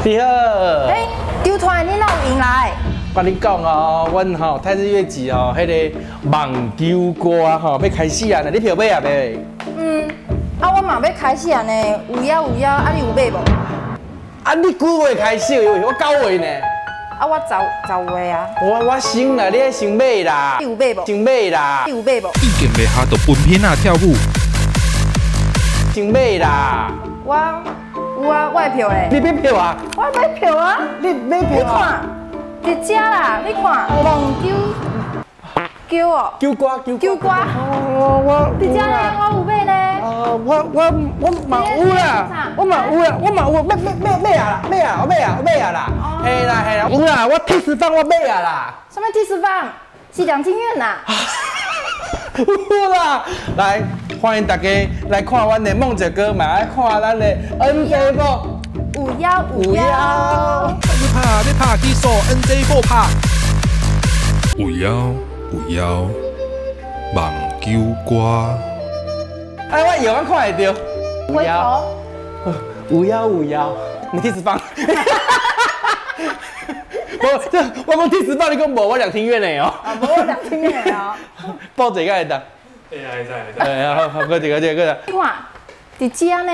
你好。哎，丢团你哪有赢来？我跟你讲哦，阮吼太子乐季吼，迄个网球歌吼要开始啊，你票买啊未？我嘛要开始啊呢，有邀，你有买无？啊，你几月开始？我9月呢。我10月啊。我先啦，你爱先买啦。你有买无？先买啦。你有买无？已经袂下到分片啊跳舞。先买啦。有啊，我的票嘞。你买票啊？我买票啊。你买你票啊？看，伫遮啦，你看网球哦。球歌。我伫遮呢，我有买呢。我嘛有啦，我嘛有，买啊啦，嘿啦，有啦，我第10棒我买啊啦。什么第10棒？是两厅院呐。有啦，来欢迎大家来看阮的梦者哥，嘛来看咱的 NJ 某。有邀。你拍几首 NJ 拍。有邀，网球歌。哎，我永远看会到。回头。有邀，你第10棒。我讲第10棒，你讲无，我两厅院的哦。无我两厅院哦。报一个会当。会使。哎，好，过一个。你看，伫遮呢。